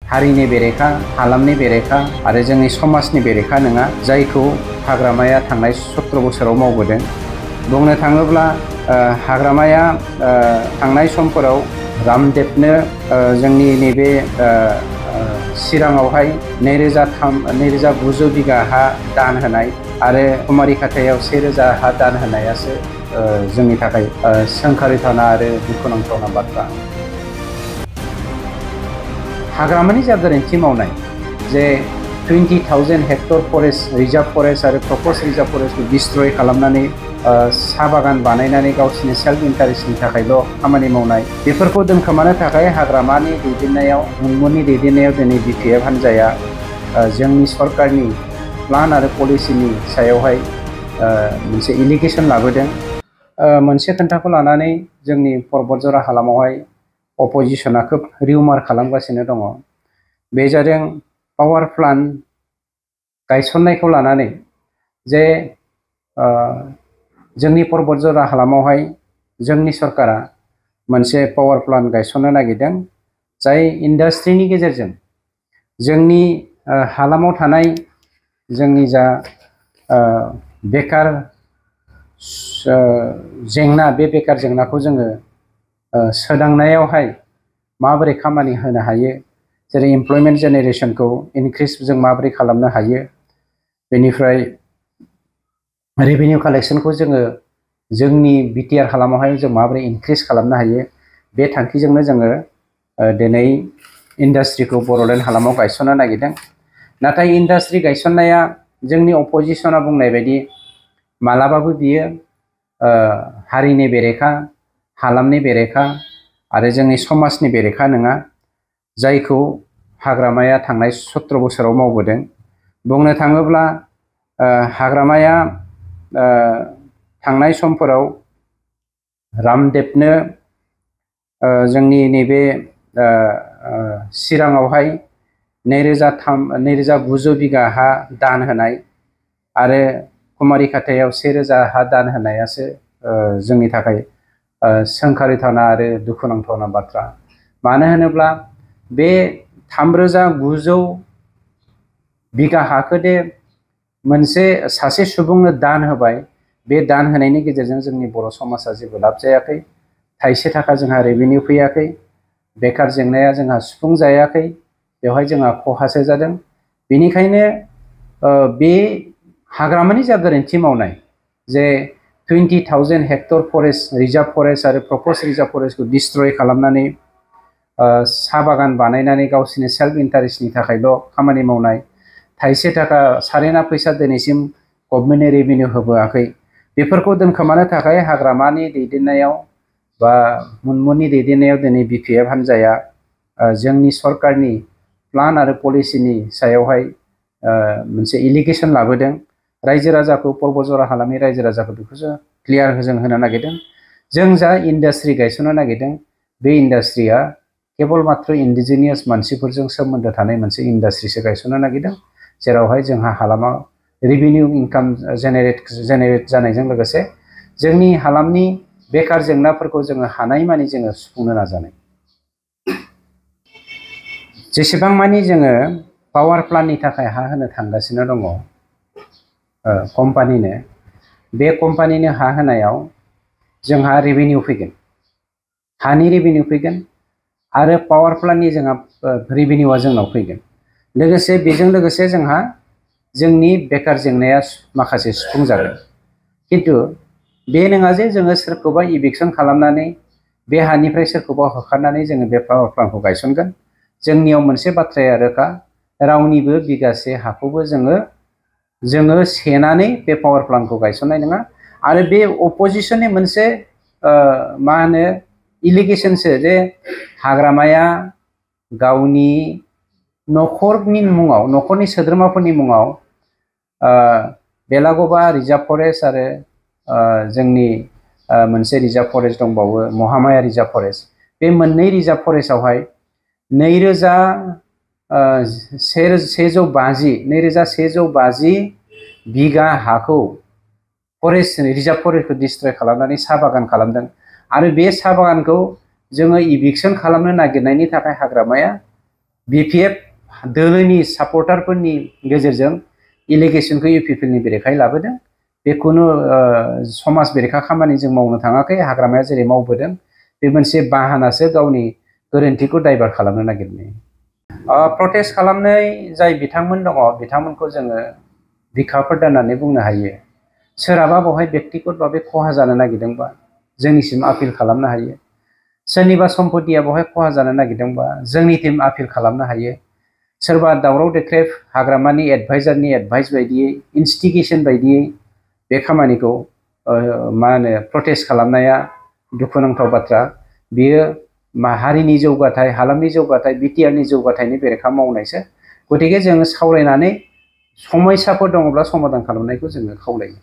हारिनि बेरेखा, हालामनि बेरेखा आरो जोंनि समाजनि बेरेखा नङा, जायखौ हाग्रामाया थांनाय 17 बोसोराव मावबोदों। बुंनो थाङोब्ला हाग्रामाया थांनाय समफोराव रामदेबनो जोंनि नैबे चिराङावहाय 2900 बिगा हा दान होनाय आरो कुमारिखाथायाव 1000 हा दान होनायासो जोंनि थाखाय सोंखारिथावना आरो दुखुनांथावना बाथ्रा। हाग्रामानि जा गोरोन्थि मावनाय जे 20,000 हेक्टर फरेस्ट रिजार्भ फरेस्ट आरो प्रप'ज रिजार्भ फरेस्टखौ डिस्ट्रय खालामनानै साहा बागान बानायनानै गावसिनि सेल्फ इन्टारेस्टनि थाखायल' खामानि मावनाय, बेफोरखौ दोनखोमानो थाखाय हाग्रामानि दैदेननायाव मुंमुंनि दैदेननायाव दिनै BPF हान्जाया जोंनि सरकारनि प्लान आरो पलिसिनि सायावहाय मोनसे एलिगेसन लाबोदों। मोनसे खोथाखौ लानानै जोंनि पर्बतजरा हालामावहाय अपोजिशना खोब रिउमार खालामगासिनो दङ। बे जादों पावार प्लान्ट गायसननायखौ लानानै जे जोंनि पर्बतजरा हालामावहाय जोंनि सरकारा मोनसे पावार प्लान्ट गायसननो नागिरदों, जाय इन्डास्ट्रिनि गेजेरजों जोंनि हालामाव थानाय जोंनि जा बेकार जेंना, बे बेकार जेंनाखौ जोङो सोदांनायावहाय माबोरै खामानि होनो हायो, जेरै एमप्लयमेन्ट जेनेरेसनखौ इनक्रिज जों माबोरै खालामनो हायो, बेनिफ्राय रेभिनिउ कालेक्सनखौ जोङो जोंनि BTR हालामावहाय जों माबोरै इनक्रिज खालामनो हायो, बे थांखिजोंनो जोङो दिनै इन्डास्ट्रिखौ बड'लेण्ड हालामाव गायसननो नागिरदों। नाथाय इन्डास्ट्रि गायसननाया जोंनि अपोजिशना बुंनाय बायदि मालाबाबो बियो हारिनि बेरेखा, हालामनि बेरेखा आरो जोंनि समाजनि बेरेखा नङा, जायखौ हाग्रामाया थांनाय 17 बोसोराव मावबोदों। बुंनो थाङोब्ला हाग्रामाया थांनाय समफोराव रामदेबनो जोंनि नैबे चिराङावहाय 2900 बिगा हा दान होनाय आरो कुमारिखाथायाव 1000 हा दान होनायासो जोंनि थाखाय सोंखारिथावना आरो दुखुनांथावना बाथ्रा। मानो होनोब्ला बे 3900 बिगा हाखौ दे मोनसे सासे सुबुंनो दान होबाय, बे दान होनायनि गेजेरजों जोंनि बर' समाजा जेबो लाब जायाखै, थाइसे थाखा जोंहा रेभिनिउ फैयाखै, बेकार जेंनाया जोंहा सुफुं जायाखै, बेवहाय जोंहा खहासो जादों। बेनिखायनो बे हाग्रामानि जा गोरोन्थि मावनाय जे 20,000 हेक्टर फरेस्ट रिजार्भ फरेस्ट आरो प्रप'ज रिजार्भ फरेस्टखौ डिस्ट्रय खालामनानै साहा बागान बानायनानै गावसिनि सेल्फ इन्टारेस्टनि थाखायल' खामानि मावनाय, थाइसे थाखा सारेना फैसा दिनैसिम गभर्नमेन्टनि रेभिनिउ होबोआखै, बेफोरखौ दोनखोमानो थाखाय हाग्रामानि दैदेननायाव बा मुनमुननि दैदेननायाव दिनै BPF हान्जाया जोंनि सरकारनि प्लान आरो पलिसिनि सायावहाय मोनसे एलिगेसन लाबोदों। रायजो राजाखौ, पर्बतजरा हालामनि रायजो राजाखौ बेखौसो क्लियार जों होनो नागिरदों। जों जा इन्डास्ट्रि गायसननो नागिरदों, बे इन्डास्ट्रिया केबल मात्र इन्डिजिनियास मानसिफोरजों सोमोन्दो थानाय मोनसे इन्डास्ट्रिसो गायसननो नागिरदों, जेरावहाय जोंहा हालामाव रेभिनिउ इनकाम जेनेरेट जानायजों लोगोसे जोंनि हालामनि बेकार जेंनाफोरखौ जोङो हानायमानि जोङो सुफुंनो नाजानाय। जेसेबां मानि जोङो पावार प्लान्टनि थाखाय हा होनो थांगासिनो दङ कम्पानिनो, बे कम्पानिनो हा होनायाव जोंहा रेभिनिउ फैगोन, हानि रेभिनिउ फैगोन आरो पावार प्लान्टनि जोंहा रेभिनिउआ जोंनाव फैगोन। लोगोसे बेजों लोगोसे जोंहा जोंनि बेकार जेंनाया माखासे सुफुं जागोन। खिन्थु बे नङा जे जोङो सोरखौबा इभिक्सन खालामनानै बे हानिफ्राय सोरखौबा होखारनानै जोङो बे पावार प्लान्टखौ गायसनगोन। जोंनियाव मोनसे बाथ्राया रोखा, रावनिबो बिगासे हाखौबो जोङो सेनानै बे पावार प्लान्टखौ गायसननाय नङा। आरो बे अपोजिशननि मोनसे मा होनो इलिगेसनसो जे हाग्रामाया गावनि न'खरनि मुङाव, न'खरनि सोद्रोमाफोरनि मुङाव बेलागोबा रिजार्भ फरेस्ट आरो जोंनि मोनसे रिजार्भ फरेस्ट दंबावो महामाया रिजार्भ फरेस्ट, बे मोननै रिजार्भ फरेस्टआवहाय 2150 बिगा हाखौ फरेस्ट रिजार्भ फरेस्टखौ डिस्ट्रय खालामनानै साहा बागान खालामदों। आरो बे साहा बागानखौ जोङो इभिक्सन खालामनो नागिरनायनि थाखाय हाग्रामाया BPF दोलोनि सापर्टारफोरनि गेजेरजों इलिगेसनखौ UPPLनि बेरेखायै लाबोदों। बे खुनु समाज बेरेखा खामानि जों मावनो थाङाखै, हाग्रामाया जेरै मावबोदों बे मोनसे बाहानासो गावनि गोरोन्थिखौ दायभार्ट खालामनो नागिरनाय। प्रटेस्ट खालामनाय जाय बिथांमोन दङ बिथांमोनखौ जोङो बिखाफोर दोननानै बुंनो हायो। सोरहाबा बेवहाय बेक्तिगत भाबै खहा जानो नागिरदोंबा जोंनिसिम आपिल खालामनो हायो। सोरनिबा सम्पतिया बेवहाय खहा जानो नागिरदोंबा जोंनिसिम आपिल खालामनो हायो। सोरबा दावराव देख्रेब हाग्रामानि एडभाइजारनि एडभाइस बायदियै इन्स्टिगेसन बायदियै बे खामानिखौ मा होनो प्रटेस्ट खालामनाया दुखुनांथाव बाथ्रा। बियो हारिनि जौगाथाय, हालामनि जौगाथाय, बिटिआरनि जौगाथायनि बेरेखा मावनायसो। गतिके जोङो सावरायनानै समस्याफोर दङब्ला समाधान खालामनायखौ जोङो खावलायो।